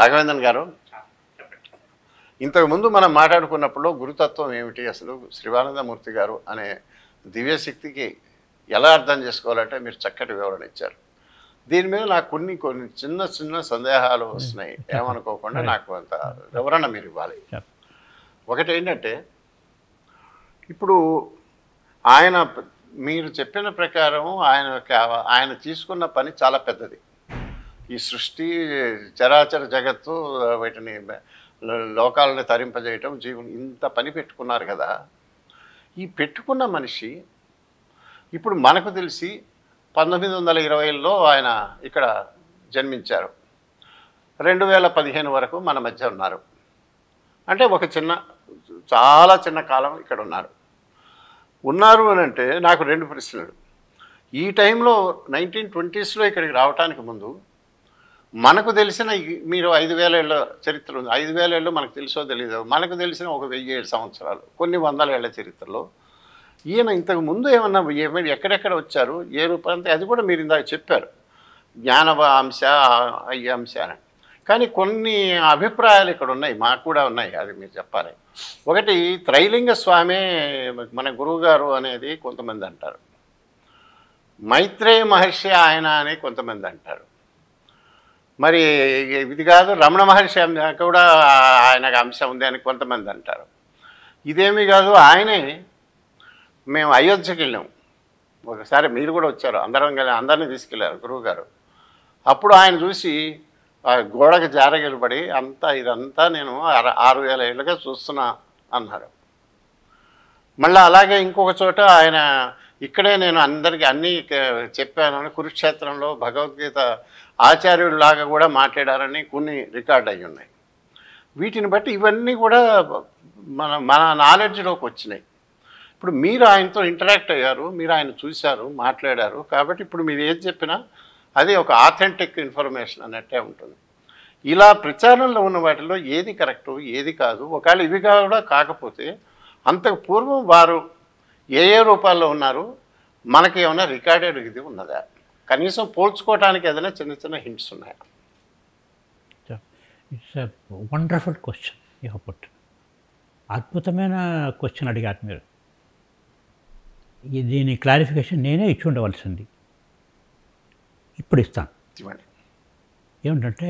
రాఘవేంద్రన్ గారు, ఇంతకుముందు మనం మాట్లాడుకున్నప్పుడు గురుతత్వం ఏమిటి, అసలు శివానందమూర్తి గారు అనే దివ్యశక్తికి ఎలా అర్థం చేసుకోవాలంటే మీరు చక్కటి వివరణ ఇచ్చారు. దీని మీద నాకు కొన్ని చిన్న చిన్న సందేహాలు వస్తున్నాయి, ఏమనుకోకుండా నాకు అంత వివరణ మీరు ఇవ్వాలి. ఒకటి ఏంటంటే, ఇప్పుడు ఆయన మీరు చెప్పిన ప్రకారం ఆయన తీసుకున్న పని చాలా పెద్దది. ఈ సృష్టి చరాచర జగత్తు వీటిని లోకాలను తరింపజేయటం, ఇంత పని పెట్టుకున్నారు కదా. ఈ పెట్టుకున్న మనిషి ఇప్పుడు మనకు తెలిసి 1920లో ఆయన ఇక్కడ జన్మించారు. 2015 వరకు మన మధ్య ఉన్నారు. అంటే ఒక చాలా చిన్న కాలం ఇక్కడ ఉన్నారు అని అంటే నాకు రెండు ప్రశ్నలు. ఈ టైంలో 1920స్లో ఇక్కడికి రావడానికి ముందు మనకు తెలిసిన మీరు 5000 ఏళ్ళ చరిత్ర ఉంది. 5000 ఏళ్ళు మనకు తెలుసో తెలీదో, మనకు తెలిసిన ఒక 1000 సంవత్సరాలు, కొన్ని 100 ఏళ్ల చరిత్రలో ఈయన ఇంతకు ముందు ఏమన్నా ఎక్కడెక్కడ వచ్చారు, ఏ రూపాంతే, అది కూడా మీరు ఇందాక చెప్పారు, జ్ఞానవ అంశ అయ్య అంశ అని. కానీ కొన్ని అభిప్రాయాలు ఇక్కడ ఉన్నాయి, మాకు కూడా ఉన్నాయి, అది మీరు చెప్పాలి. ఒకటి, త్రైలింగ స్వామి మన గురువుగారు అనేది కొంతమంది అంటారు, మైత్రేయ మహర్షి ఆయన అని కొంతమంది అంటారు. మరి ఇది కాదు, రమణ మహర్షి కూడా ఆయనకు అంశం ఉంది అని కొంతమంది అంటారు. ఇదేమీ కాదు, ఆయనే మేము అయోధ్యకి వెళ్ళాం ఒకసారి, మీరు కూడా వచ్చారు, అందరినీ తీసుకెళ్ళారు గురువుగారు. అప్పుడు ఆయన చూసి గోడకు జారగిలబడి ఇదంతా నేను 6000 ఏళ్ళుగా చూస్తున్నా అన్నారు. మళ్ళీ అలాగే ఇంకొక చోట ఆయన ఇక్కడే నేను అందరికీ అన్నీ చెప్పానని కురుక్షేత్రంలో భగవద్గీత ఆచార్యుడిలాగా కూడా మాట్లాడారని కొన్ని రికార్డ్ అయ్యి ఉన్నాయి. వీటిని బట్టి ఇవన్నీ కూడా మన నాలెడ్జ్లోకి వచ్చినాయి. ఇప్పుడు మీరు ఆయనతో ఇంటరాక్ట్ అయ్యారు, మీరు ఆయన చూశారు, మాట్లాడారు, కాబట్టి ఇప్పుడు మీరు ఏది చెప్పినా అది ఒక ఆథెంటిక్ ఇన్ఫర్మేషన్ అన్నట్టే ఉంటుంది. ఇలా ప్రచారంలో ఉన్న వాటిలో ఏది కరెక్టు, ఏది కాదు, ఒకవేళ ఇవి కూడా కాకపోతే అంతకు పూర్వం వారు ఏ రూపాల్లో ఉన్నారు, మనకి ఏమైనా రికార్డెడ్ ఇది ఉన్నదా, కనీసం పోల్చుకోవడానికి ఏదైనా చిన్న చిన్న హింట్స్ ఉన్నాయా? It's a wonderful question you have put. అద్భుతమైన క్వశ్చన్ అడిగారు మీరు. దీని క్లారిఫికేషన్ నేనే ఇచ్చి ఉండవలసింది, ఇప్పుడు ఇస్తాను. ఏమిటంటే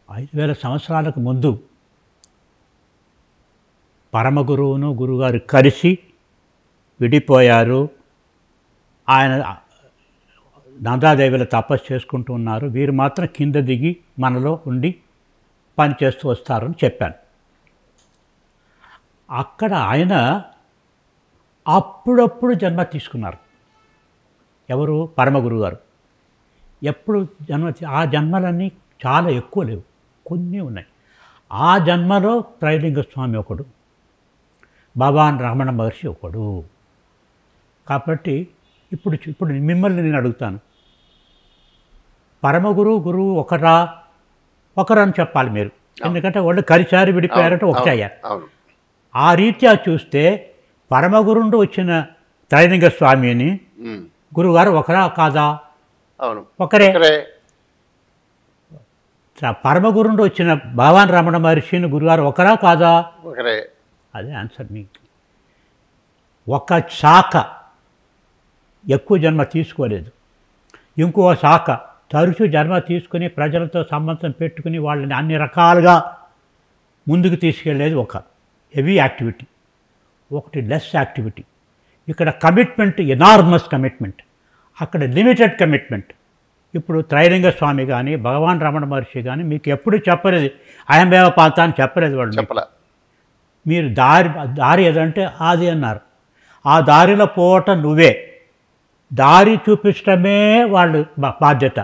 5000 సంవత్సరాలకు ముందు పరమగురువును గురుగారు కలిసి విడిపోయారు. ఆయన నందాదేవిలో తపస్సు చేసుకుంటూ ఉన్నారు, వీరు మాత్రం కింద దిగి మనలో ఉండి పనిచేస్తూ వస్తారని చెప్పాను. అక్కడ ఆయన అప్పుడప్పుడు జన్మ తీసుకున్నారు. ఎవరు? పరమగురువు గారు. ఎప్పుడు ఆ జన్మలన్నీ చాలా ఎక్కువ లేవు, కొన్ని ఉన్నాయి. ఆ జన్మలో త్రైలింగ స్వామి ఒకడు, భగవాన్ రమణ మహర్షి ఒకడు. కాబట్టి ఇప్పుడు మిమ్మల్ని నేను అడుగుతాను, గురువు ఒకరని చెప్పాలి మీరు, ఎందుకంటే వాళ్ళు కలిసారి విడిపోయారంటే ఒకటే అయ్యారు. ఆ రీత్యా చూస్తే పరమగురుండు వచ్చిన త్రైలింగ స్వామిని గురువుగారు ఒకరా కాదా? ఒకరే. పరమగురుండు వచ్చిన భగవాన్ రమణ మహర్షిని గురుగారు ఒకరా కాదా? ఒకరే. అదే ఆన్సర్. మీకు ఒక శాఖ ఎక్కువ జన్మ తీసుకోలేదు, ఇంకో శాఖ తరచు జన్మ తీసుకుని ప్రజలతో సంబంధం పెట్టుకుని వాళ్ళని అన్ని రకాలుగా ముందుకు తీసుకెళ్ళేది ఒక హెవీ యాక్టివిటీ, ఒకటి లెస్ యాక్టివిటీ. ఇక్కడ కమిట్మెంట్ ఎనార్మస్ కమిట్మెంట్, అక్కడ లిమిటెడ్ కమిట్మెంట్. ఇప్పుడు త్రైలింగ స్వామి కానీ భగవాన్ రమణ మహర్షి కానీ మీకు ఎప్పుడు చెప్పలేదు అయంబేవ పాత అని చెప్పలేదు వాళ్ళు. చెప్పలే. మీరు దారి ఏదంటే అది అన్నారు. ఆ దారిలో పోవటం నువ్వే, దారి చూపించడమే వాళ్ళు బాధ్యత.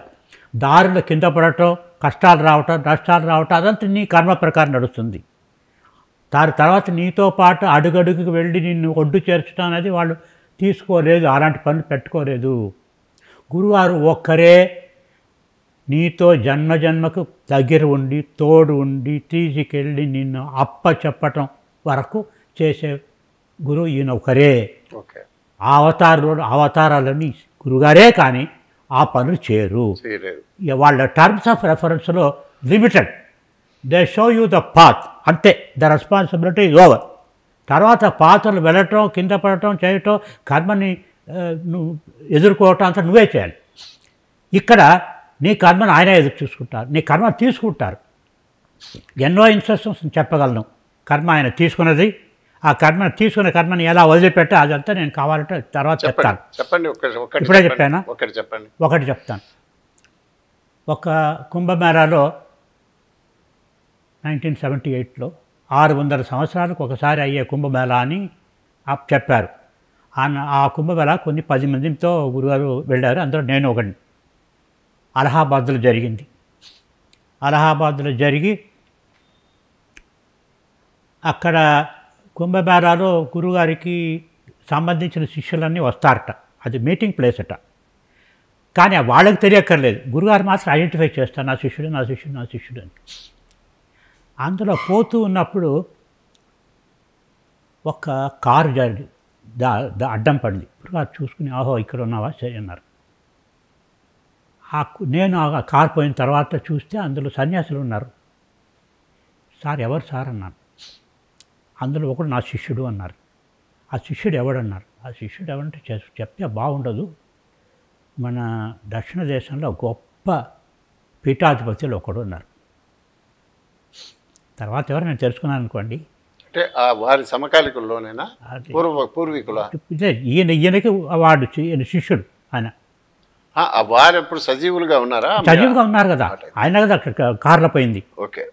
దారిలో కింద పడటం, కష్టాలు రావటం, నష్టాలు రావటం అదంతా నీ కర్మ ప్రకారం నడుస్తుంది. దాని తర్వాత నీతో పాటు అడుగడుగుకు వెళ్ళి నిన్ను ఒడ్డు చేర్చడం అనేది వాళ్ళు తీసుకోలేదు, అలాంటి పనులు పెట్టుకోలేదు. గురువారు ఒక్కరే నీతో జన్మకు దగ్గర ఉండి తోడు ఉండి తీసుకెళ్ళి నిన్ను చెప్పటం వరకు చేసే గురువు ఈయన ఒకరే. ఆ అవతారాలని గురుగారే కానీ ఆ పనులు చేయరు. చేయలేదు. వాళ్ళ టర్మ్స్ ఆఫ్ రెఫరెన్స్లో limited. They show you the path, అంతే. The responsibility is over. తర్వాత పాత్రలు వెళ్ళటం, కింద పడటం, చేయటం, కర్మని నువ్వు ఎదుర్కోవటం అంతా నువ్వే చేయాలి. ఇక్కడ నీ కర్మను ఆయన ఎదురు చూసుకుంటారు, నీ కర్మ తీసుకుంటారు. ఎన్నో ఇన్స్ట్రక్షన్స్ చెప్పగలను. కర్మ ఆయన తీసుకున్నది, ఆ కర్మను తీసుకున్న కర్మని ఎలా వదిలిపెట్టా అదంతా నేను కావాలంటే తర్వాత చెప్తాను. చెప్పండి. ఇప్పుడే చెప్పానా? చెప్పండి. ఒకటి చెప్తాను. ఒక కుంభమేళాలో 1978లో 600 సంవత్సరాలకు ఒకసారి అయ్యే కుంభమేళా అని చెప్పారు. ఆ కుంభమేళా కొన్ని 10 మందితో గురుగారు వెళ్ళారు. అందులో నేను ఒకడిని. అలహాబాద్లో జరిగింది. అలహాబాద్లో జరిగి అక్కడ కుంభమేళాలో గురుగారికి సంబంధించిన శిష్యులన్నీ వస్తారట. అది మీటింగ్ ప్లేస్ అట. కానీ వాళ్ళకి తెలియక్కర్లేదు, గురుగారు మాత్రం ఐడెంటిఫై చేస్తారు, నా శిష్యుడు, నా శిష్యుడు, నా శిష్యుడు అని. అందులో పోతూ ఉన్నప్పుడు ఒక కారు జరిగి అడ్డం పడింది. గురుగారు చూసుకుని, ఆహో ఇక్కడ ఉన్నావా, సరే అన్నారు. నేను ఆ కారు పోయిన తర్వాత చూస్తే అందులో సన్యాసులు ఉన్నారు. సార్ ఎవరు సార్ అన్నాను. అందులో ఒకడు నా శిష్యుడు అన్నారు. ఆ శిష్యుడు ఎవడన్నారు. ఆ శిష్యుడు ఎవరంటే చెప్తే బాగుండదు, మన దక్షిణ దేశంలో గొప్ప పీఠాధిపతులు ఒకడు ఉన్నారు. తర్వాత ఎవరు నేను తెలుసుకున్నాను అనుకోండి. అంటే వారి సమకాలికుల్లోనేనా, పూర్వీకుల? ఈయనకి వాడు శిష్యుడు. ఆయన వారు ఎప్పుడు సజీవులుగా ఉన్నారా? సజీవుగా ఉన్నారు కదా, ఆయన కదా అక్కడ కార్లో పోయింది.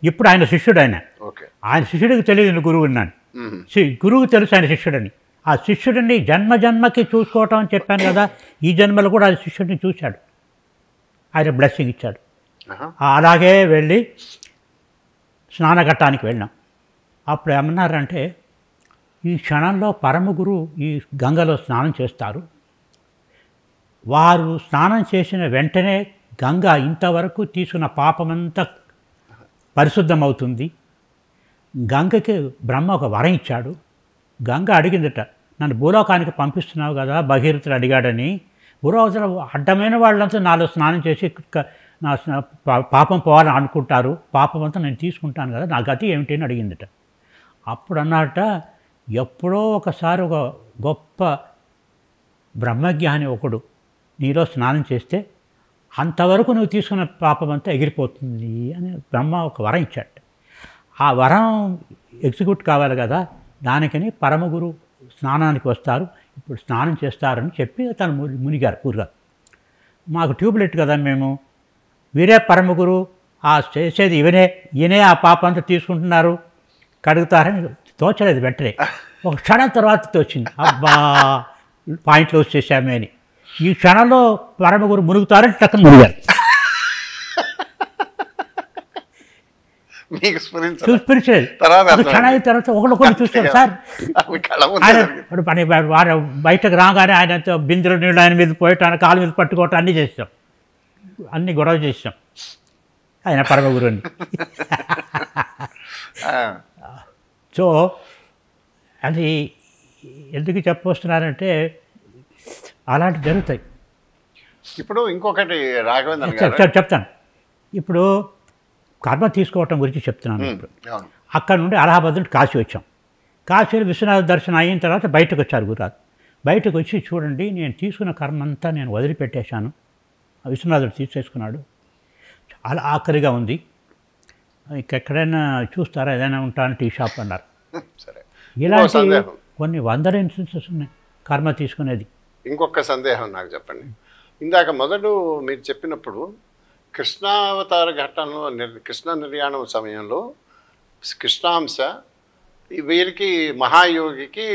ఇప్పుడు ఆయన శిష్యుడు. ఆయన శిష్యుడికి తెలియదు గురువు ఉన్నాను, గురువు తెలుసు ఆయన శిష్యుడని. ఆ శిష్యుడిని జన్మకి చూసుకోవటం అని చెప్పాను కదా, ఈ జన్మలో కూడా ఆ శిష్యుడిని చూశాడు, ఆయన బ్లెస్సింగ్ ఇచ్చాడు. అలాగే వెళ్ళి స్నానఘట్టానికి వెళ్ళాం. అప్పుడు ఏమన్నారంటే, ఈ క్షణంలో పరమగురు ఈ గంగలో స్నానం చేస్తారు. వారు స్నానం చేసిన వెంటనే గంగ ఇంతవరకు తీసుకున్న పాపమంతా పరిశుద్ధమవుతుంది. గంగకి బ్రహ్మ ఒక వరం ఇచ్చాడు. గంగ అడిగిందట, నన్ను భూలోకానికి పంపిస్తున్నావు కదా, భగీరథుడు అడిగాడని. భూలోకంలో అడ్డమైన వాళ్ళంతా నాలో స్నానం చేసి నా పాపం పోవాలని అనుకుంటారు, పాపం అంతా నేను తీసుకుంటాను కదా, నా గతి ఏమిటి అని అడిగిందట. అప్పుడు అన్నట, ఎప్పుడో ఒకసారి ఒక గొప్ప బ్రహ్మజ్ఞాని ఒకడు నీలో స్నానం చేస్తే అంతవరకు నువ్వు తీసుకున్న పాపం అంతా ఎగిరిపోతుంది అని బ్రహ్మ ఒక వరం ఇచ్చాడు. ఆ వరం ఎగ్జిక్యూట్ కావాలి కదా, దానికని పరమగురు స్నానానికి వస్తారు, ఇప్పుడు స్నానం చేస్తారని చెప్పి తను మునిగారు. గురుగారు మాకు ట్యూబ్లెట్ కదా, మేము వీరే పరమగురు, ఆ చేసేది ఈయనే ఆ పాప అంతా తీసుకుంటున్నారు, కడుగుతారని తోచలేదు. వెంటనే ఒక క్షణం తర్వాత తోచింది, అబ్బా పాయింట్లో వచ్చేసామే అని. ఈ క్షణంలో పరమగురు మునుగుతారని టక్కన మునిగారు. స్పిరిచువల్ క్షణం అయిన తర్వాత ఒకళ్ళు చూస్తారు సార్. ఆయన బయటకు రాగానే ఆయనతో బిందులు నీళ్ళు ఆయన మీద పోయటం, కాలు మీద పట్టుకోవటం అన్నీ చేస్తాం, అన్నీ గొడవ చేస్తాం ఆయన పరమగురుని. సో అది ఎందుకు చెప్పొస్తున్నారంటే అలాంటి జరుగుతాయి. ఇప్పుడు ఇంకొకటి రాఘవేంద్ర చెప్తాను. ఇప్పుడు కర్మ తీసుకోవటం గురించి చెప్తున్నాను. ఇప్పుడు అక్కడ నుండి అలహాబాద్ నుండి కాశీ వచ్చాం. కాశీలో విశ్వనాథ దర్శనం అయిన తర్వాత బయటకు వచ్చారు గురుగారు. బయటకు వచ్చి, చూడండి నేను తీసుకున్న కర్మ అంతా నేను వదిలిపెట్టేశాను, విశ్వనాథుడు తీసేసుకున్నాడు, చాలా ఆఖరిగా ఉంది, ఇంకెక్కడైనా చూస్తారా, ఏదైనా ఉంటాను టీ షాప్ అన్నారు. ఇలాంటి కొన్ని వందల ఇన్స్టెన్సెస్ ఉన్నాయి కర్మ తీసుకునేది. ఇంకొక సందేహం నాకు చెప్పండి. ఇందాక మొదలు మీరు చెప్పినప్పుడు కృష్ణావతార ఘట్టంలో కృష్ణ నిర్యాణం సమయంలో కృష్ణాంశ వీరికి మహాయోగికి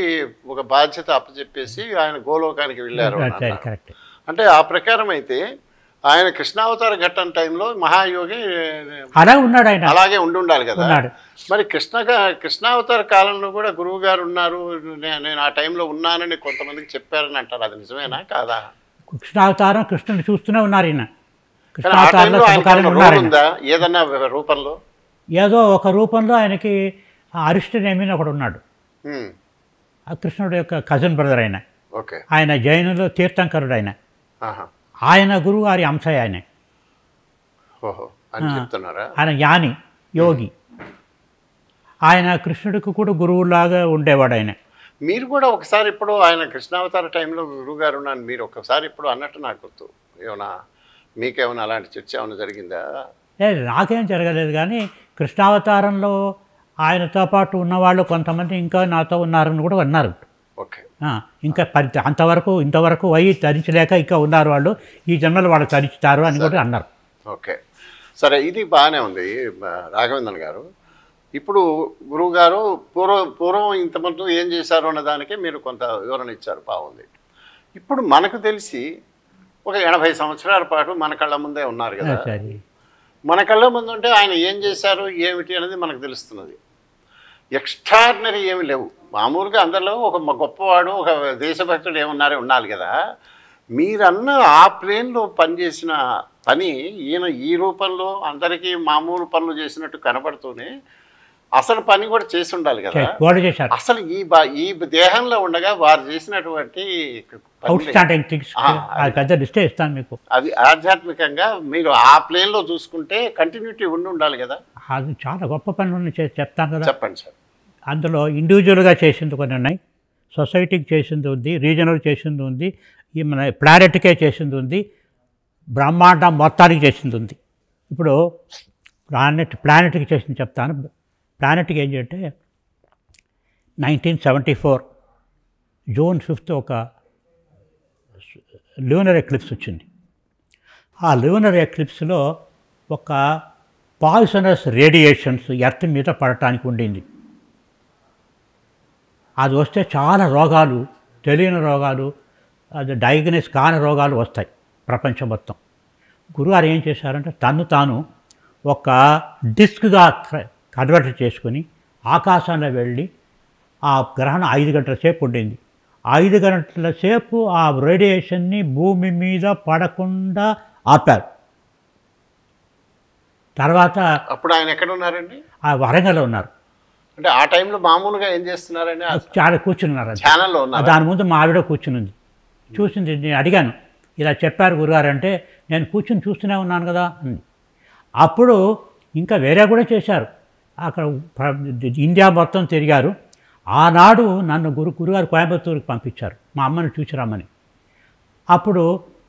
ఒక బాధ్యత అప్పచెప్పేసి ఆయన గోలోకానికి వెళ్ళారు. అంటే ఆ ప్రకారం అయితే ఆయన కృష్ణావతార ఘట్టం టైంలో మహాయోగి అలాగే ఉన్నాడు, ఆయన అలాగే ఉండాలి కదా. మరి కృష్ణావతార కాలంలో కూడా గురువు గారు ఉన్నారు, నేను ఆ టైంలో ఉన్నానని కొంతమందికి చెప్పారని అంటారు, అది నిజమేనా కాదా? కృష్ణావతారం కృష్ణుని చూస్తూనే ఉన్నారు ఈయన. ఏదన్నా రూపంలో, ఏదో ఒక రూపంలో ఆయనకి అరిష్టనేమిని ఒకడు ఉన్నాడు, ఆ కృష్ణుడు యొక్క కజిన్ బ్రదర్ ఆయన. ఆయన జైనులో తీర్థంకరుడు ఆయన. ఆయన గురువు గారి అంశయ్య ఆయనే. ఓహో అని చెప్తున్నారా? ఆయన జ్ఞాని యోగి. ఆయన కృష్ణుడికి కూడా గురువులాగా ఉండేవాడు ఆయన. మీరు కూడా ఒకసారి ఇప్పుడు ఆయన కృష్ణావతార టైంలో గురువుగారు ఉన్నాను మీరు ఒకసారి ఇప్పుడు అన్నట్టు నాకు గుర్తు. ఏమన్నా మీకేమైనా అలాంటి చర్చ ఏమైనా జరిగిందా? లేదు, నాకేం జరగలేదు. కానీ కృష్ణావతారంలో ఆయనతో పాటు ఉన్నవాళ్ళు కొంతమంది ఇంకా నాతో ఉన్నారని కూడా అన్నారు. ఓకే. ఇంకా ఇంతవరకు అయ్యి తరించలేక ఇంకా ఉన్నారు వాళ్ళు, ఈ జన్మలో వాళ్ళు తరించుతారు అని కూడా అన్నారు. ఓకే సరే, ఇది బాగానే ఉంది రాఘవేంద్రన్ గారు. ఇప్పుడు గురువుగారు పూర్వం ఇంతమంది ఏం చేశారు అన్న దానికే మీరు కొంత వివరణ ఇచ్చారు, బాగుంది. ఇప్పుడు మనకు తెలిసి ఒక 80 సంవత్సరాల పాటు మన కళ్ళ ముందే ఉన్నారు కదా. మన కళ్ళ ముందు ఉంటే ఆయన ఏం చేశారు ఏమిటి అనేది మనకు తెలుస్తున్నది. ఎక్స్ట్రాడినరీ ఏమి లేవు. మామూలుగా అందరిలో ఒక గొప్పవాడు ఒక దేశభక్తుడు ఏమన్నారే ఉండాలి కదా. మీరన్న ఆ ప్లేన్లో పనిచేసిన పని ఈయన ఈ రూపంలో అందరికీ మామూలు పనులు చేసినట్టు కనబడుతూనే అసలు పని కూడా చేసి ఉండాలి కదా. అసలు ఈ దేహంలో ఉండగా వారు చేసినటువంటి అది ఆధ్యాత్మికంగా మీరు ఆ ప్లేన్లో చూసుకుంటే కంటిన్యూటీ ఉండాలి కదా. అది చాలా గొప్ప పనులు చెప్తాను కదా. చెప్పండి సార్. అందులో ఇండివిజువల్గా చేసింది కొన్ని ఉన్నాయి, సొసైటీకి చేసింది ఉంది, రీజనల్ చేసింది ఉంది, ఈ మన ప్లానెట్కే చేసింది ఉంది, బ్రహ్మాండం మొత్తానికి చేసింది ఉంది. ఇప్పుడు ప్లానెట్కి చేసింది చెప్తాను. ప్లానెట్కి ఏం చేయంటే 1974 జూన్ 5 ఒక లూనర్ ఎక్లిప్స్ వచ్చింది. ఆ లూనర్ ఎక్లిప్స్లో ఒక పాయిజనస్ రేడియేషన్స్ ఎర్త్ మీద పడటానికి ఉండింది. అది వస్తే చాలా రోగాలు, తెలియని రోగాలు, అది డయాగ్నోస్ కాని రోగాలు వస్తాయి ప్రపంచం మొత్తం. గురుగారు ఏం చేశారంటే తాను ఒక డిస్క్గా కన్వర్ట్ చేసుకుని ఆకాశంలో వెళ్ళి ఆ గ్రహణం 5 గంటల సేపు ఉండింది. 5 గంటల సేపు ఆ రేడియేషన్ని భూమి మీద పడకుండా ఆపారు. తర్వాత అప్పుడు ఆయన ఎక్కడ ఉన్నారండి? ఆ వరంగల్లో ఉన్నారు. అంటే ఆ టైంలో మామూలుగా ఏం చేస్తున్నారండి? చాలా కూర్చున్నారు ఛానల్లో ఉన్నారు. దాని ముందు మా ఆవిడ కూర్చునింది, చూసింది. నేను అడిగాను, ఇలా చెప్పారు గురుగారు అంటే, నేను కూర్చుని చూస్తూనే ఉన్నాను కదా అని. అప్పుడు ఇంకా వేరే కూడా చేశారు. అక్కడ ఇండియా మొత్తం తిరిగారు. ఆనాడు నన్ను గురుగారు కోయంబత్తూరుకి పంపించారు మా అమ్మని చూసిరామని. అప్పుడు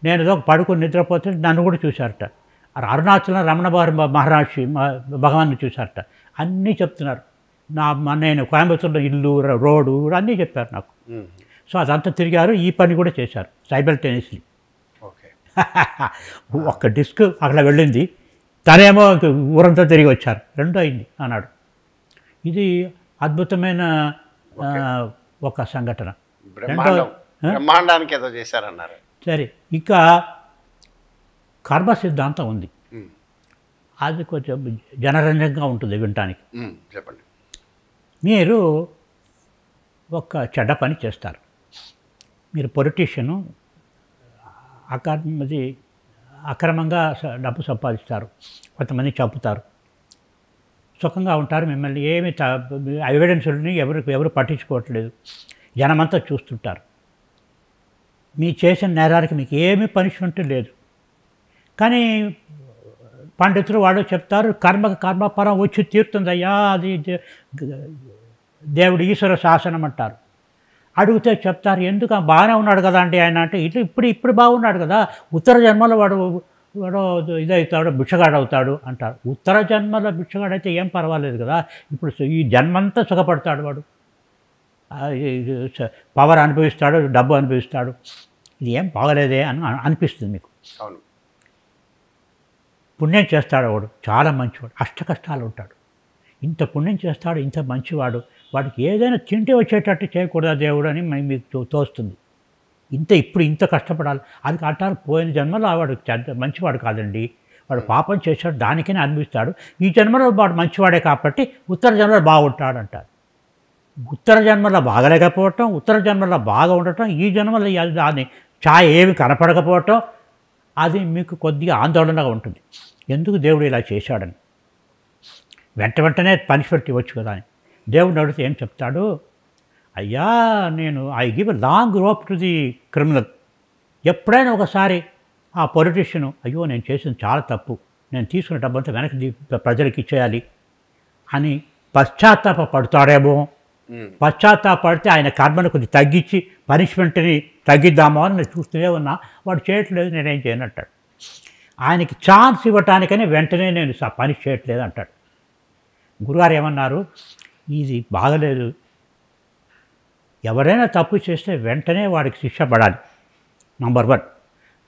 నేను ఏదో పడుకుని నిద్రపోతే నన్ను కూడా చూశారట. అరుణాచలం రమణ మహర్షి భగవాన్ని చూశారట. అన్నీ చెప్తున్నారు. నేను కోయంబత్తూరులో ఇల్లు, రోడ్డు అన్నీ చెప్పారు నాకు. సో అదంతా తిరిగారు, ఈ పని కూడా చేశారు సైమల్టేనియస్లీ. ఓకే. ఒక్క డిస్క్ అక్కడ వెళ్ళింది, తనేమో ఊరంతా తిరిగి వచ్చారు. రెండో అయింది అన్నాడు. ఇది అద్భుతమైన ఒక సంఘటన. బ్రహ్మాండానికి ఏదో చేశారన్నారు. సరే, ఇంకా కర్మ సిద్ధాంతం ఉంది. అది కొంచెం జనరంజకంగా ఉంటుంది వినటానికి. చెప్పండి. మీరు ఒక చెడ్డ పని చేస్తారు. మీరు పొలిటీషియను, అక్రమంగా డబ్బు సంపాదిస్తారు, కొంతమంది చంపుతారు, సుఖంగా ఉంటారు. మిమ్మల్ని ఏమి ఎవిడెన్స్ని ఎవరు పట్టించుకోవట్లేదు, జనమంతా చూస్తుంటారు. మీ చేసిన నేరానికి మీకు ఏమీ పనిష్మెంట్ లేదు. కానీ పండితులు వాళ్ళు చెప్తారు, కర్మఫలం వచ్చి తీరుతుందయ్యా, అది దేవుడు ఈశ్వర శాసనం అంటారు. అడిగితే చెప్తారు, ఎందుకు బాగానే ఉన్నాడు కదా అంటే ఆయన అంటే, ఇప్పుడు బాగున్నాడు కదా, ఉత్తర జన్మలో వాడు ఇదవుతాడు, భిక్షగాడు అవుతాడు అంటారు. ఉత్తర జన్మలో భిక్షగాడైతే ఏం పర్వాలేదు కదా, ఇప్పుడు ఈ జన్మంతా సుఖపడతాడు వాడు, పవర్ అనుభవిస్తాడు, డబ్బు అనుభవిస్తాడు, ఇది ఏం బాగలేదే అని అనిపిస్తుంది మీకు. అవును. పుణ్యం చేస్తాడు వాడు, చాలా మంచివాడు, అష్ట కష్టాలు ఉంటాడు, ఇంత పుణ్యం చేస్తాడు, ఇంత మంచివాడు, వాడికి ఏదైనా తింటే వచ్చేటట్టు చేయకూడదా దేవుడు అని మీకు తోస్తుంది. ఇప్పుడు ఇంత కష్టపడాలి అది అంటారు. పోయిన జన్మలో వాడు మంచివాడు కాదండి, వాడు పాపం చేశాడు, దానికైనా అనుభవిస్తాడు. ఈ జన్మలో వాడు మంచివాడే కాబట్టి ఉత్తర జన్మలో బాగుంటాడు అంటారు. ఉత్తర జన్మలో బాగలేకపోవటం, ఉత్తర జన్మలో బాగా ఉండటం, ఈ జన్మలో దాన్ని ఏమి కనపడకపోవటం, అది మీకు కొద్దిగా ఆందోళనగా ఉంటుంది. ఎందుకు దేవుడు ఇలా చేశాడని. వెంటనే పనిష్మెంట్ ఇవ్వచ్చు కదా అని. దేవుడిని అడిగితే ఏం చెప్తాడు, అయ్యా I give a long rope to the criminal. ఎప్పుడైనా ఒకసారి ఆ పొలిటీషియన్ అయ్యో నేను చేసింది చాలా తప్పు, నేను తీసుకున్న డబ్బంతా వెనక్కి ప్రజలకు ఇచ్చేయాలి అని పశ్చాత్తాప పడతాడేమో. పశ్చాత్తాపడితే ఆయన కర్మను కొద్దిగా తగ్గించి పనిష్మెంట్ని తగ్గిద్దామో అని నేను చూస్తూనే ఉన్నా, వాడు చేయట్లేదు, నేనేం చేయను అంటాడు. ఆయనకి ఛాన్స్ ఇవ్వటానికని వెంటనే నేను పనిష్ చేయట్లేదు అంటాడు. గురుగారు ఏమన్నారు, ఇది బాగలేదు, ఎవరైనా తప్పు చేస్తే వెంటనే వాడికి శిక్ష పడాలి. నంబర్ 1,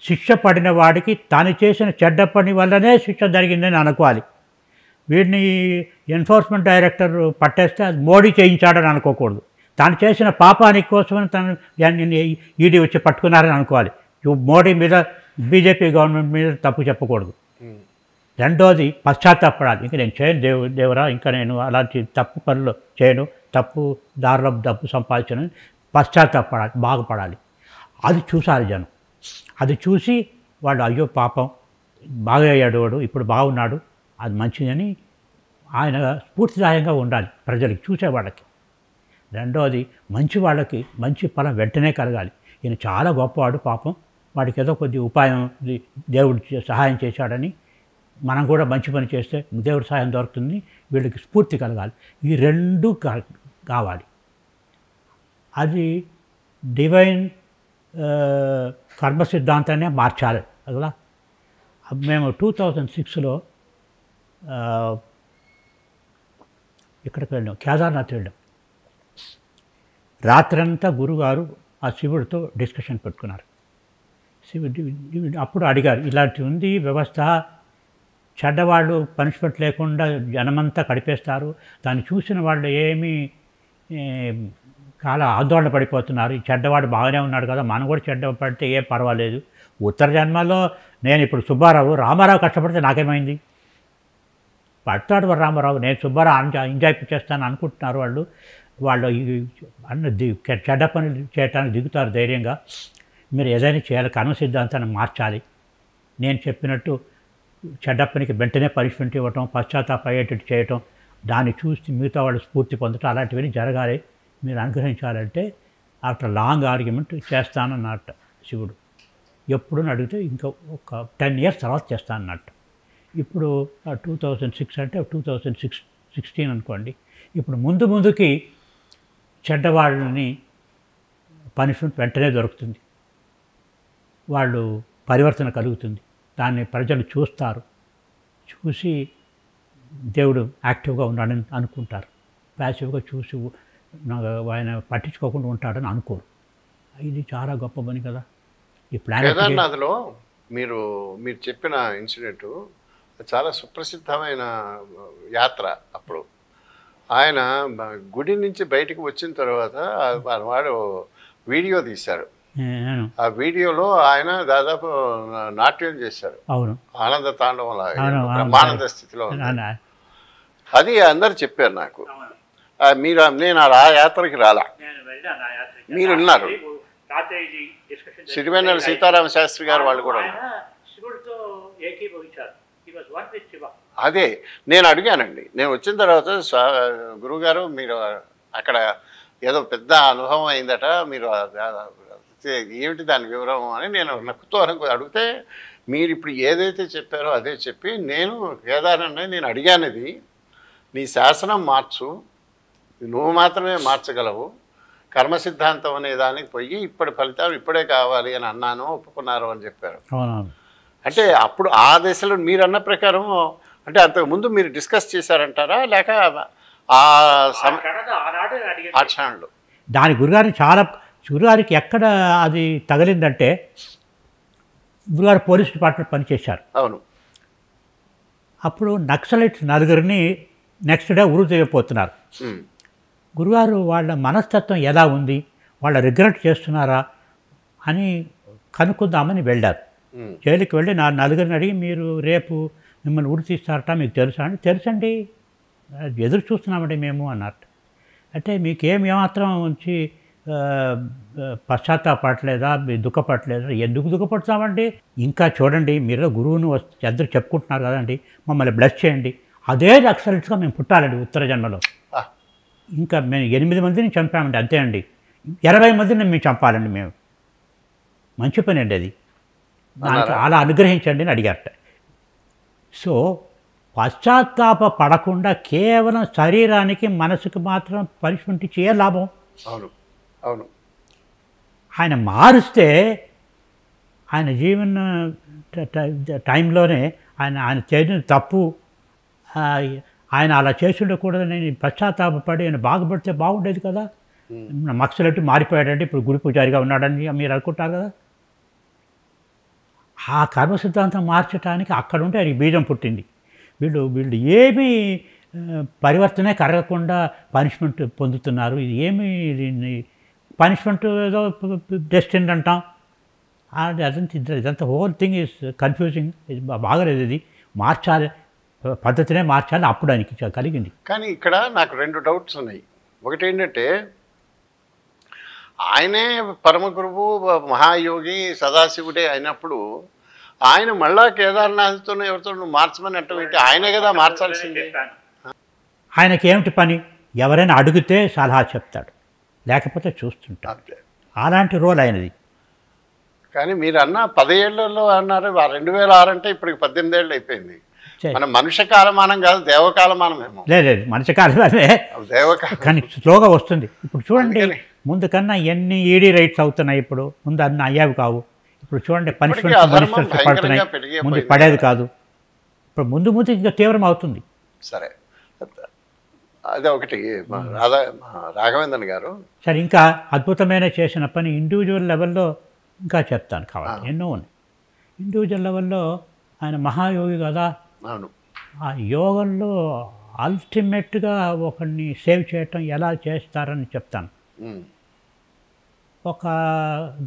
శిక్ష పడిన వాడికి తాను చేసిన చెడ్డ పని వల్లనే శిక్ష జరిగిందని అనుకోవాలి. వీడిని ఎన్ఫోర్స్మెంట్ డైరెక్టర్ పట్టేస్తే అది మోడీ చేయించాడని అనుకోకూడదు. తాను చేసిన పాపానికి కోసమని తను ఈడీ వచ్చి పట్టుకున్నారని అనుకోవాలి. మోడీ మీద, బీజేపీ గవర్నమెంట్ మీద తప్పు చెప్పకూడదు. రెండోది పశ్చాత్తాపడాలి. ఇంకా నేను చేయను దేవురా, ఇంకా నేను అలాంటి తప్పు పనులు చేయను, తప్పు దారిలో డబ్బు సంపాదించను, పశ్చాత్తాపడాలి, బాగుపడాలి. అది చూసారు జనం. అది చూసి వాళ్ళు అయ్యో పాపం బాగా అయ్యాడు వాడు, ఇప్పుడు బాగున్నాడు, అది మంచిదని ఆయన స్ఫూర్తిదాయంగా ఉండాలి ప్రజలకి, చూసేవాళ్ళకి. రెండోది మంచి వాళ్ళకి మంచి ఫలం వెంటనే కలగాలి. ఈయన చాలా గొప్పవాడు పాపం, వాడికి ఏదో కొద్ది ఉపాయం దేవుడు సహాయం చేశాడని మనం కూడా మంచి పని చేస్తే దేవుడి సహాయం దొరుకుతుంది, వీళ్ళకి స్ఫూర్తి కలగాలి. ఈ రెండు కావాలి. అది డివైన్ కర్మ సిద్ధాంతాన్ని మార్చాలి కదా. మేము 2006లో ఇక్కడికి వెళ్ళాం, కేదార్నాథ్ వెళ్ళాం. రాత్రంతా గురుగారు ఆ శివుడితో డిస్కషన్ పెట్టుకున్నారు. శివుడు అప్పుడు అడిగారు, ఇలాంటి ఉంది వ్యవస్థ, చెడ్డవాళ్ళు పనిష్మెంట్ లేకుండా జనమంతా కడిపేస్తారు, దాన్ని చూసిన వాళ్ళు ఏమీ చాలా ఆందోళన పడిపోతున్నారు, ఈ చెడ్డవాడు బాగానే ఉన్నాడు కదా, మనం కూడా చెడ్డ పడితే ఏం పర్వాలేదు, ఉత్తర జన్మలో నేను ఇప్పుడు సుబ్బారావు, రామారావు కష్టపడితే నాకేమైంది, పడతాడు రామారావు, నేను సుబ్బారావు ఎంజాయ్ చేస్తాను అనుకుంటున్నారు వాళ్ళు. వాళ్ళు అన్న చెడ్డ పనులు చేయడానికి దిగుతారు ధైర్యంగా. మీరు ఏదైనా చేయాలి, కర్మ సిద్ధాంతాన్ని మార్చాలి. నేను చెప్పినట్టు చెడ్డ పనికి వెంటనే పనిష్మెంట్ ఇవ్వటం, పశ్చాత్తాపయ్యేటట్టు చేయటం, దాన్ని చూసి మిగతా వాళ్ళు స్ఫూర్తి పొందటం, అలాంటివన్నీ జరగాలి, మీరు అనుగ్రహించాలంటే ఆఫ్టర్ లాంగ్ ఆర్గ్యుమెంట్ చేస్తానన్నట్టు శివుడు. ఎప్పుడు అడిగితే ఇంకా ఒక 10 years తర్వాత చేస్తానన్నట్టు. ఇప్పుడు 2006 అంటే 2016 అనుకోండి. ఇప్పుడు ముందుకి చెడ్డవాళ్ళని పనిష్మెంట్ వెంటనే దొరుకుతుంది, వాళ్ళు పరివర్తన కలుగుతుంది, దాన్ని ప్రజలు చూస్తారు, చూసి దేవుడు యాక్టివ్గా ఉన్నాడని అనుకుంటారు. ప్యాసివ్గా చూసి ఆయన పట్టించుకోకుండా ఉంటాడని అనుకోరు. ఇది చాలా గొప్ప పని కదా. ఈ ప్లాన్ కేదార్నాథ్లో మీరు చెప్పిన ఇన్సిడెంట్ చాలా సుప్రసిద్ధమైన యాత్ర. అప్పుడు ఆయన గుడి నుంచి బయటకు వచ్చిన తర్వాత వాడు వీడియో తీశారు. ఆ వీడియోలో ఆయన దాదాపు నాట్యం చేశారు. అవును, ఆనంద తాండవం, బ్రహ్మానంద స్థితిలో. అది అందరు చెప్పారు నాకు. నేను ఆ యాత్రకి రాలా, మీరు ఉన్నారు, సిరివెన్నెల సీతారామ శాస్త్రి గారు వాళ్ళు కూడా. అదే నేను అడిగానండి. నేను వచ్చిన తర్వాత గురువుగారు మీరు అక్కడ ఏదో పెద్ద అనుభవం అయిందట, మీరు ఏమిటి దాని వివరం అని నేను నక్కుతోని అడిగితే, మీరు ఇప్పుడు ఏదైతే చెప్పారో అదే చెప్పి, నేను కేదారని నేను అడిగానది, నీ శాసనం మార్చు, నువ్వు మాత్రమే మార్చగలవు, కర్మ సిద్ధాంతం అనే దానికి పోయి ఇప్పటి ఫలితాలు ఇప్పుడే కావాలి అని అన్నాను, ఒప్పుకున్నారు అని చెప్పారు. అంటే అప్పుడు ఆ దశలో మీరు అన్న ప్రకారం, అంటే అంతకుముందు మీరు డిస్కస్ చేశారంటారా, లేక ఆ క్షణంలో? దాని గురుగారికి ఎక్కడ అది తగిలిందంటే, గురుగారు పోలీస్ డిపార్ట్మెంట్ పనిచేశారు. అవును. అప్పుడు నక్సలైట్స్ 4 నెక్స్ట్ డే ఉరి తీయపోతున్నారు. గురుగారు వాళ్ళ మనస్తత్వం ఎలా ఉంది, వాళ్ళ రిగ్రెట్ చేస్తున్నారా అని కనుక్కుందామని వెళ్ళారు. జైలుకి వెళ్ళి 4 అడిగి, మీరు రేపు మిమ్మల్ని ఉరి తీస్తారట, మీకు తెలుసా అంటే, తెలుసండి, ఎదురు చూస్తున్నామండి మేము అన్నట్టు. అంటే మీకేం ఏమాత్రం ఉంచి పశ్చాత్తాపడలేదా, మీరు దుఃఖపడలేదా? ఎందుకు దుఃఖపడతామండి, ఇంకా చూడండి, మీరు గురువును అందరూ చెప్పుకుంటున్నారు కదండి, మమ్మల్ని బ్లెస్ చేయండి. అదే నక్సలైట్స్గా మేము పుట్టాలండి ఉత్తర జన్మలో. ఇంకా మేము 8 మందిని చంపామండి, అంతే అండి, 20 మందిని మేము చంపాలండి మేము. మంచి పని అండి అది. దానికి అలా అనుగ్రహించండి అని అడిగారట. సో పశ్చాత్తాప పడకుండా కేవలం శరీరానికి మనసుకు మాత్రం పనిష్మెంట్ ఇచ్చి ఏ లాభం? అవును, అవును. ఆయన మారుస్తే ఆయన జీవన టైంలోనే ఆయన చేసిన తప్పు, ఆయన అలా చేసి ఉండకూడదని నేను పశ్చాత్తాపడి ఆయన బాగుపడితే బాగుండేది కదా. మక్సలెట్టి మారిపోయాడంటే ఇప్పుడు గురి పూజారిగా ఉన్నాడని మీరు అనుకుంటారు కదా. ఆ కర్మ సిద్ధాంతం మార్చడానికి అక్కడ ఉంటే ఆయనకి బీజం పుట్టింది. వీళ్ళు ఏమీ పరివర్తనే కరగకుండా పనిష్మెంట్ పొందుతున్నారు. ఇది ఏమి పనిష్మెంట్ ఏదో డెస్టిన్ అంటాం. ఇదంతా హోల్ థింగ్ ఈజ్ కన్ఫ్యూజింగ్. ఇది బాగలేదు. ఇది మార్చాలి, పద్ధతినే మార్చాలి. అప్పుడు ఆయనకి కలిగింది. కానీ ఇక్కడ నాకు 2 డౌట్స్ ఉన్నాయి. ఒకటి ఏంటంటే ఆయనే పరమ గురువు మహాయోగి సదాశివుడే అయినప్పుడు ఆయన మళ్ళా కేదార్నాథ్తో ఎవరితో నువ్వు మార్చమని అంటే ఆయనే కదా మార్చాల్సిందే. ఆయనకి ఏమిటి పని? ఎవరైనా అడిగితే సలహా చెప్తాడు, లేకపోతే చూస్తుంటాడు. అలాంటి రోల్ ఆయనది. కానీ మీరు అన్న 10 ఏళ్లలో అన్నారు, 2006 అంటే ఇప్పటికి 18 ఏళ్ళు అయిపోయింది. మన మనుష్య కాలమానం కాదు, దేవకాలమానమేమో. లేదు మనుష్య కాలమానమే, దేవకాలం. కానీ స్లోగా వస్తుంది. ఇప్పుడు చూడండి, ముందు కన్నా ఎన్ని ఈడీ రైట్స్ అవుతున్నాయి. ఇప్పుడు ముందు అన్నీ అయ్యావి కావు. ఇప్పుడు చూడండి పనిష్మెంట్ మినిస్టర్స్ పడుతున్నాయి, ముందు పడేది కాదు. ఇప్పుడు ముందు ఇంకా తీవ్రం అవుతుంది. సరే, అదే ఒకటి. రాఘవేంద్రన్ గారు సరే, ఇంకా అద్భుతమైన చేసిన పని ఇండివిజువల్ లెవెల్లో ఇంకా చెప్తాను కావాలి, ఎన్నో ఉన్నాయి. ఇండివిజువల్ లెవెల్లో ఆయన మహాయోగి కదా. అవును. ఆ యోగంలో అల్టిమేట్గా ఒకరిని సేవ్ చేయటం ఎలా చేస్తారని చెప్తాను. ఒక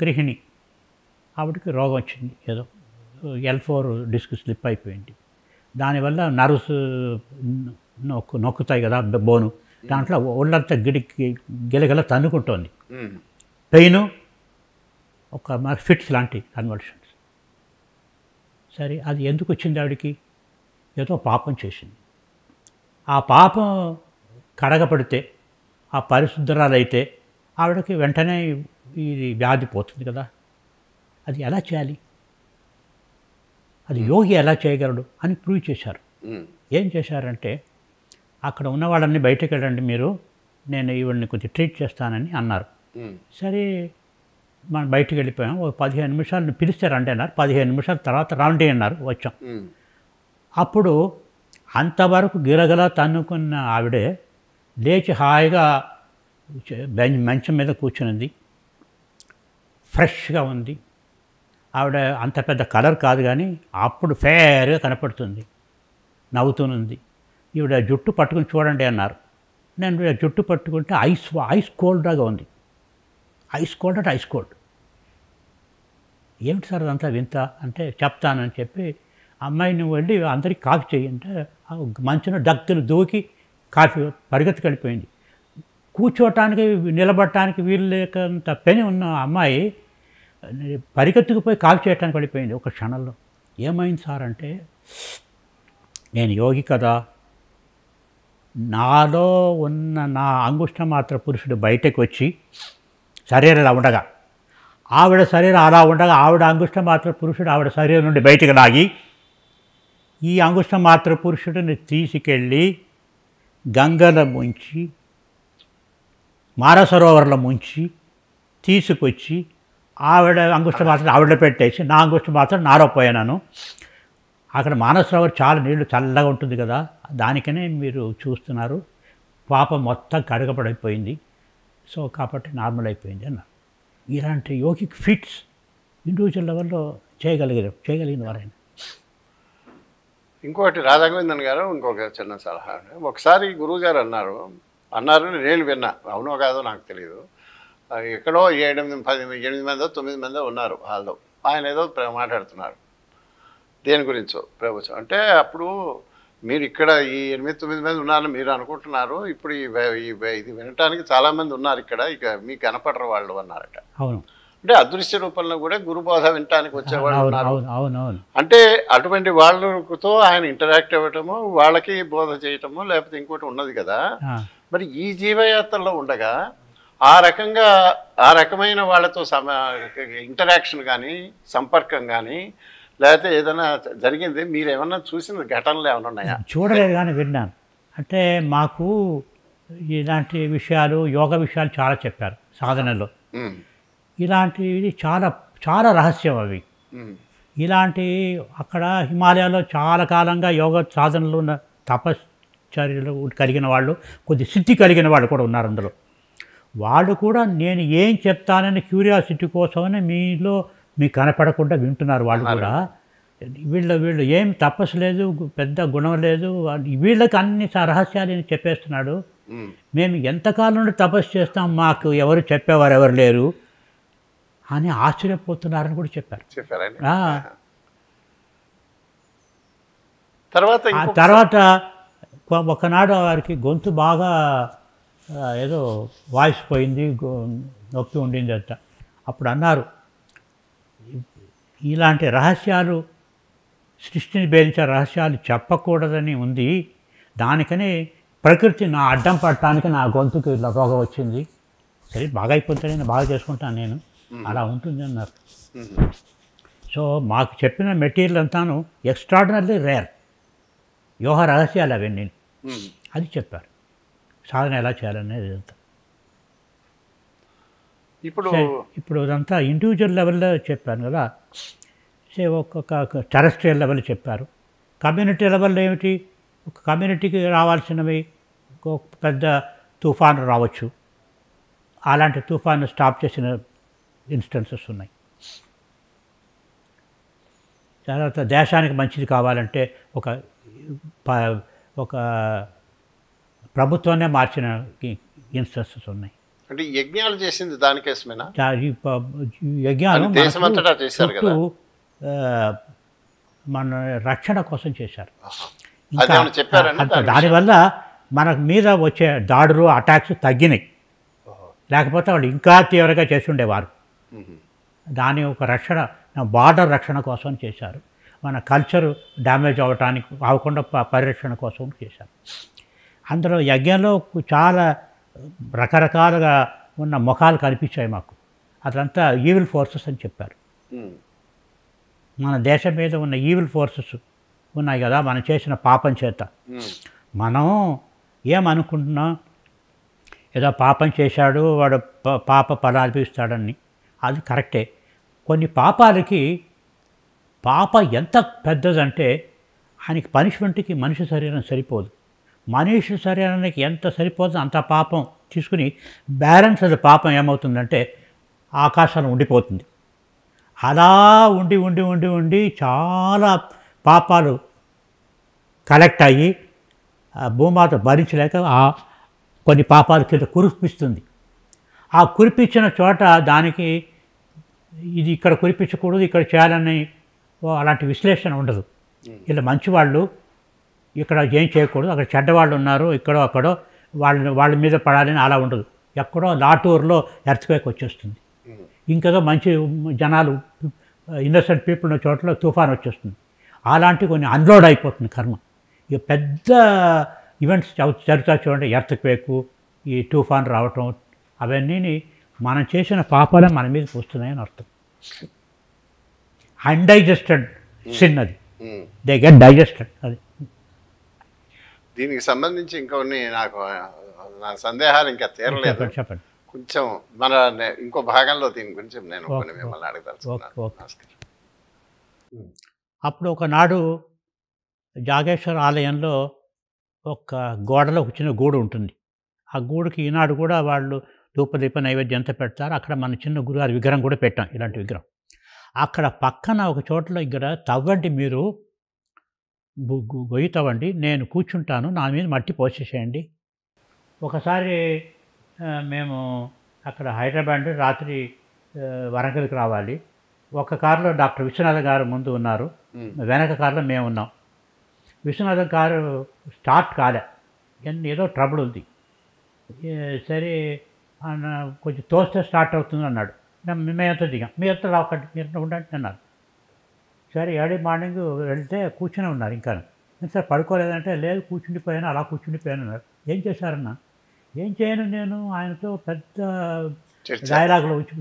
గృహిణి, ఆవిడకి రోగం వచ్చింది, ఏదో L4 డిస్క్ స్లిప్ అయిపోయింది. దానివల్ల నర్వ్స్ నొక్కుతాయి కదా బోను, దాంట్లో ఒళ్ళంతా గిలగిల తన్నుకుంటోంది. పెయిన్, ఒక ఫిట్స్ లాంటి కన్వల్షన్స్. సరే, అది ఎందుకు వచ్చింది ఆవిడికి? ఏదో పాపం చేసింది. ఆ పాపం కడగపడితే, ఆ పరిశుద్ధరాలైతే ఆవిడకి వెంటనే ఇది వ్యాధి పోతుంది కదా. అది ఎలా చేయాలి? అది యోగి ఎలా చేయగలడు అని ప్రూవ్ చేశారు. ఏం చేశారంటే, అక్కడ ఉన్న వాళ్ళని బయటకు వెళ్ళండి మీరు, నేను ఈవిడ్ని కొంచెం ట్రీట్ చేస్తానని అన్నారు. సరే, మనం బయటకు వెళ్ళిపోయాం. ఒక 15 నిమిషాలు పిలిస్తే రండి అన్నారు. 15 నిమిషాల తర్వాత రండి అన్నారు. వచ్చాం. అప్పుడు అంతవరకు గిలగల తన్నుకున్న ఆవిడే లేచి హాయిగా మంచం మీద కూర్చునింది. ఫ్రెష్గా ఉంది. ఆవిడ అంత పెద్ద కలర్ కాదు, కానీ అప్పుడు ఫేర్గా కనపడుతుంది, నవ్వుతూనుంది. ఈవిడ జుట్టు పట్టుకుని చూడండి అన్నారు. నేను జుట్టు పట్టుకుంటే ఐస్ కోల్డ్గా ఉంది. ఐస్ కోల్డ్ అంటే ఐస్ కోల్డ్. ఏమిటి సార్ అదంతా వింత అంటే, చెప్తానని చెప్పి, అమ్మాయి నువ్వు వెళ్ళి అందరికీ కాఫీ చేయంటే మంచున డక్కును దూకి కాఫీ పరిగెత్తుకు వెళ్ళిపోయింది. కూర్చోటానికి నిలబడటానికి వీలు లేకంత పెని ఉన్న అమ్మాయి పరిగెత్తుకుపోయి కాఫీ చేయడానికి వెళ్ళిపోయింది ఒక క్షణంలో. ఏమైంది సార్ అంటే, నేను యోగి కదా, నాలో ఉన్న నా అంగుష్ట మాత్ర పురుషుడు బయటకు వచ్చి శరీరంలో ఉండగా, ఆవిడ శరీరం అలా ఉండగా, ఆవిడ అంగుష్ట మాత్ర పురుషుడు ఆవిడ శరీరం నుండి బయటకు లాగి, ఈ అంగుష్ట మాత్ర పురుషుడిని తీసుకెళ్ళి గంగలో ముంచి, మానసరోవర్లో ముంచి తీసుకొచ్చి, ఆవిడ అంగుష్ట మాత్రం ఆవిడ పెట్టేసి నా అంగుష్ట మాత్రం నాలో పోయాను. అక్కడ మానసరోవర్ చాలా నీళ్లు చల్లగా ఉంటుంది కదా, దానికనే మీరు చూస్తున్నారు. పాపం మొత్తం కడగపడిపోయింది. సో కాబట్టి నార్మల్ అయిపోయింది అన్నారు. ఇలాంటి యోగిక్ ఫిట్స్ ఇండివిజువల్ లెవెల్లో చేయగలిగిన వారైనా. ఇంకోటి రాఘవేంద్రన్ గారు ఇంకొక చిన్న సలహా. ఒకసారి గురువుగారు అన్నారు నేను విన్నా, అవునో కాదో నాకు తెలియదు. ఎక్కడో 8 మందో 9 మందో ఉన్నారు హాల్లో. ఆయన ఏదో మాట్లాడుతున్నారు దేని గురించో ప్రభుత్వం. అంటే అప్పుడు మీరు ఇక్కడ ఈ 8-9 మంది ఉన్నారని మీరు అనుకుంటున్నారు, ఇప్పుడు ఇది వినటానికి చాలామంది ఉన్నారు ఇక్కడ, ఇక మీకు కనపడరు వాళ్ళు అన్నారట. అవును. అంటే అదృశ్య రూపంలో కూడా గురుబోధ వినటానికి వచ్చేవాళ్ళు ఉన్నారు. అవునవును. అంటే అటువంటి వాళ్ళతో ఆయన ఇంటరాక్ట్ అవ్వటము, వాళ్ళకి బోధ చేయటము, లేకపోతే ఇంకోటి ఉన్నది కదా. మరి ఈ జీవయాత్రలో ఉండగా ఆ రకంగా ఆ రకమైన వాళ్ళతో ఇంటరాక్షన్ కానీ సంపర్కం కానీ లేకపోతే ఏదైనా జరిగింది మీరు ఏమన్నా చూసిన ఘటనలు ఏమైనా ఉన్నాయా? చూడలేదు కానీ విన్నాను. అంటే మాకు ఇలాంటి విషయాలు, యోగ విషయాలు చాలా చెప్పారు సాధనలో. ఉమ్, ఇలాంటివి చాలా చాలా రహస్యం అవి. ఉమ్, ఇలాంటి అక్కడ హిమాలయాల్లో చాలా కాలంగా యోగ సాధనలు ఉన్న తపశ్చర్యలు కలిగిన వాళ్ళు, కొద్ది సిద్ధి కలిగిన వాళ్ళు కూడా ఉన్నారు అందులో. వాళ్ళు కూడా నేను ఏం చెప్తానని క్యూరియాసిటీ కోసమని మీలో మీకు కనపడకుండా వింటున్నారు వాళ్ళు కూడా. వీళ్ళు ఏం తపస్సు లేదు, పెద్ద గుణం లేదు, వీళ్ళకి అన్ని రహస్యాలు చెప్పేస్తున్నాడు. ఉమ్. మేము ఎంతకాలం నుండి తపస్సు చేస్తాం, మాకు ఎవరు చెప్పేవారు ఎవరు లేరు అని ఆశ్చర్యపోతున్నారని కూడా చెప్పారు. చెప్పారండి. ఆ. తర్వాత ఆ తర్వాత ఒకనాడు వారికి గొంతు బాగా ఏదో వాయిస్ పోయింది, నొప్పి ఉండింది అంట. అప్పుడు అన్నారు, ఇలాంటి రహస్యాలు, సృష్టిని భేదించే రహస్యాలు చెప్పకూడదని ఉంది, దానికని ప్రకృతి నా అడ్డం పడటానికి నా గొంతుకు ఇలా రోగం వచ్చింది. సరే బాగా అయిపోతుంది, నేను బాగా చేసుకుంటాను, నేను అలా ఉంటుంది అన్నారు. సో మాకు చెప్పిన మెటీరియల్ అంతాను ఎక్స్ట్రాడినరీ రేర్ యోగ రహస్యాలు అవన్నీ. అది చెప్పారు, సాధన ఎలా చేయాలనేది ఇదంతా. ఇప్పుడు అదంతా ఇండివిజువల్ లెవెల్లో చెప్పాను కదా. సే ఒక్కొక్క టెరెస్ట్రియల్ లెవెల్ చెప్పారు. కమ్యూనిటీ లెవెల్లో ఏమిటి, ఒక కమ్యూనిటీకి రావాల్సినవి ఒక పెద్ద తుఫాను రావచ్చు, అలాంటి తుఫాను స్టాప్ చేసిన ఇన్స్టెన్సెస్ ఉన్నాయి. తర్వాత దేశానికి మంచిది కావాలంటే ఒక ప్రభుత్వాన్నే మార్చిన ఇన్స్టెన్సెస్ ఉన్నాయి. అంటే యజ్ఞాలు చేసింది దానికోసమేనా? యజ్ఞాలు దేశమంతటా చేశారు కదా, మన రక్షణ కోసం చేశారు. దానివల్ల మన మీద వచ్చే దాడులు, అటాక్స్ తగ్గినాయి. లేకపోతే వాళ్ళు ఇంకా తీవ్రంగా చేసి ఉండేవారు. దాని ఒక రక్షణ, బార్డర్ రక్షణ కోసం చేశారు. మన కల్చర్ డ్యామేజ్ అవ్వకుండా పరిరక్షణ కోసం చేశారు. అందులో యజ్ఞంలో చాలా రకరకాలుగా ఉన్న ముఖాలు కనిపించాయి మాకు. అదంతా ఈవిల్ ఫోర్సెస్ అని చెప్పారు. మన దేశం మీద ఉన్న ఈవిల్ ఫోర్సెస్ ఉన్నాయి కదా, మనం చేసిన పాపం చేత. మనం ఏమనుకుంటున్నాం, ఏదో పాపం చేశాడు వాడు పాప ఫలాలు ఇస్తాడని. అది కరెక్టే. కొన్ని పాపాలకి పాప ఎంత పెద్దదంటే ఆయనకి పనిష్మెంట్కి మనిషి శరీరం సరిపోదు. మనిషి శరీరానికి ఎంత సరిపోతుందో అంత పాపం తీసుకుని బ్యాలెన్స్ అది పాపం ఏమవుతుందంటే ఆకాశంలో ఉండిపోతుంది. అలా ఉండి ఉండి ఉండి ఉండి చాలా పాపాలు కలెక్ట్ అయ్యి భూమాత భరించలేక కొన్ని పాపాలు కింద కురిపిస్తుంది. ఆ కురిపించిన చోట దానికి ఇది ఇక్కడ కురిపించకూడదు, ఇక్కడ చేయాలని అలాంటి విశ్లేషణ ఉండదు. ఇలా మంచివాళ్ళు ఇక్కడ ఏం చేయకూడదు, అక్కడ చెడ్డవాళ్ళు ఉన్నారు ఇక్కడో అక్కడో వాళ్ళ మీద పడాలని అలా ఉండదు. ఎక్కడో లాటూరులో ఎర్త్క్వేక్ వచ్చేస్తుంది, ఇంకేదో మంచి జనాలు ఇన్నోసెంట్ పీపుల్ ఉన్న చోట్ల తుఫాన్ వచ్చేస్తుంది. అలాంటి కొన్ని అన్లోడ్ అయిపోతుంది కర్మ. ఇక పెద్ద ఈవెంట్స్ జరుగుతా చూడండి, ఎర్త్క్వేకు, ఈ తుఫాన్ రావటం, అవన్నీ మనం చేసిన పాపాలే మన మీదకి వస్తున్నాయని అర్థం. అన్డైజెస్టెడ్ సిన్ అది, దే గెట్ డైజెస్టెడ్. అది దీనికి సంబంధించి ఇంకొన్ని నా సందేహాలు ఇంకా తీరలేదు. చెప్పండి. కొంచెం మన ఇంకో భాగంలో దీని గురించి నేను కొన్ని మిమ్మల్ని అడగదలుచుకున్నాను. అప్పుడు ఒకనాడు జాగేశ్వర ఆలయంలో ఒక గోడలో ఒక చిన్న గూడు ఉంటుంది. ఆ గూడుకి ఈనాడు కూడా వాళ్ళు ధూపదీప నైవేద్యం ఎంత పెడతారు. అక్కడ మన చిన్న గురుగారి విగ్రహం కూడా పెట్టాం, ఇలాంటి విగ్రహం. అక్కడ పక్కన ఒక చోట్ల ఇక్కడ తవ్వండి, మీరు గొయ్యి తవ్వండి, నేను కూర్చుంటాను, నా మీద మట్టి పోసేసేయండి. ఒకసారి మేము అక్కడ హైదరాబాద్ రాత్రి వరంగల్కి రావాలి. ఒక కారులో డాక్టర్ విశ్వనాథ్ గారు ముందు ఉన్నారు, వెనక కారులో మేము ఉన్నాం. విశ్వనాథ్ గారు స్టార్ట్ కాలే, ఏదో ట్రబుల్ ఉంది. సరే కొంచెం తోస్తే స్టార్ట్ అవుతుంది అన్నాడు. మేమంతా దిగాం, మీరంతా రాకండి, మీరు ఉండండి అన్నారు. సరే ఎర్లీ మార్నింగ్ వెళ్తే కూర్చొని ఉన్నారు. ఇంకా సార్ పడుకోలేదంటే లేదు కూర్చుండిపోయాను, అలా కూర్చుండిపోయాను అన్నారు. ఏం చేశారన్నా, ఏం చేయను నేను ఆయనతో పెద్ద చర్చ. డైలాగులు వచ్చి